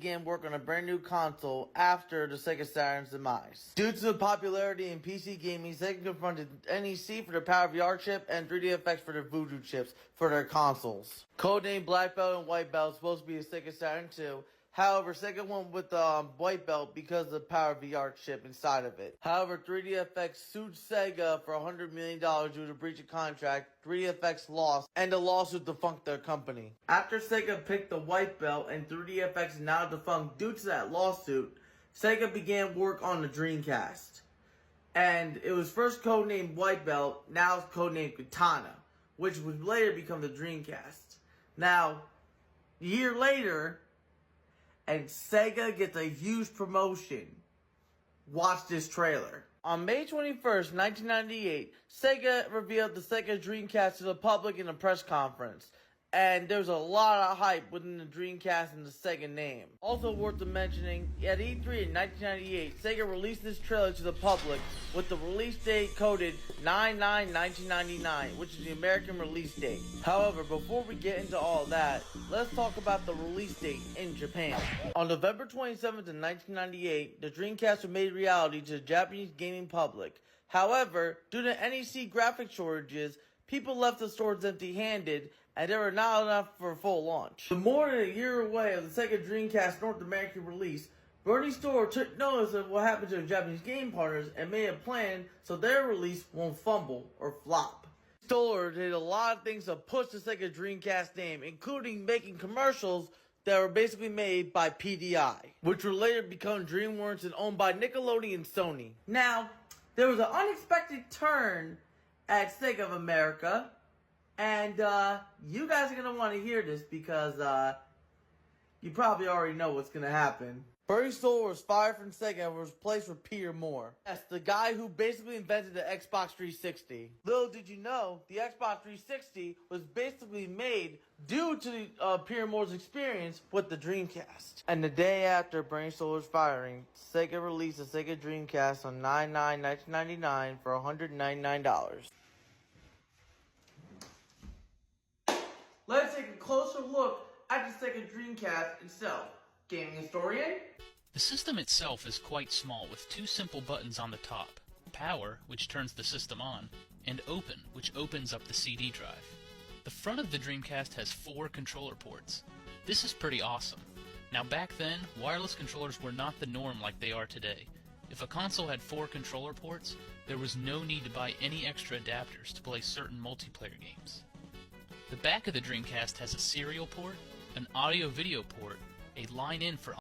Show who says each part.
Speaker 1: began work on a brand new console after the Sega Saturn's demise. Due to the popularity in PC gaming, Sega confronted NEC for their Power VR chip and 3DFX for their Voodoo chips for their consoles. Codenamed Black Belt and White Belt, supposed to be a Sega Saturn 2. However, Sega went with the White Belt because of the Power VR chip inside of it. However, 3DFX sued Sega for $100 million due to breach of contract. 3DFX lost, and the lawsuit defunct their company. After Sega picked the White Belt and 3DFX is now defunct due to that lawsuit, Sega began work on the Dreamcast. And it was first codenamed White Belt, now it's codenamed Katana, which would later become the Dreamcast. Now, a year later, and Sega gets a huge promotion. Watch this trailer. On May 21st, 1998, Sega revealed the Sega Dreamcast to the public in a press conference. And there was a lot of hype within the Dreamcast and the Sega name. Also worth mentioning, at E3 in 1998, Sega released this trailer to the public with the release date coded 9/9/1999, which is the American release date. However, before we get into all that, let's talk about the release date in Japan. On November 27th of 1998, the Dreamcast was made reality to the Japanese gaming public. However, due to NEC graphic shortages, people left the stores empty-handed, and there were not enough for a full launch. With more than a year away of the Sega Dreamcast North American release, Bernie Store took notice of what happened to the Japanese game partners and made a plan so their release won't fumble or flop. Store did a lot of things to push the Sega Dreamcast name, including making commercials that were basically made by PDI, which would later become DreamWorks and owned by Nickelodeon and Sony. Now, there was an unexpected turn at Sega of America, and you guys are going to want to hear this because you probably already know what's going to happen. Bernie Stoller was fired from Sega and was replaced with Peter Moore. Yes, the guy who basically invented the Xbox 360. Little did you know, the Xbox 360 was basically made due to Peter Moore's experience with the Dreamcast. And the day after Bernie Stoller's firing, Sega released the Sega Dreamcast on 9/9/1999 for $199. Let's take a closer look at the Sega Dreamcast itself. Gaming historian?
Speaker 2: The system itself is quite small, with two simple buttons on the top. Power, which turns the system on, and Open, which opens up the CD drive. The front of the Dreamcast has 4 controller ports. This is pretty awesome. Now back then, wireless controllers were not the norm like they are today. If a console had 4 controller ports, there was no need to buy any extra adapters to play certain multiplayer games. The back of the Dreamcast has a serial port, an audio-video port, a line-in for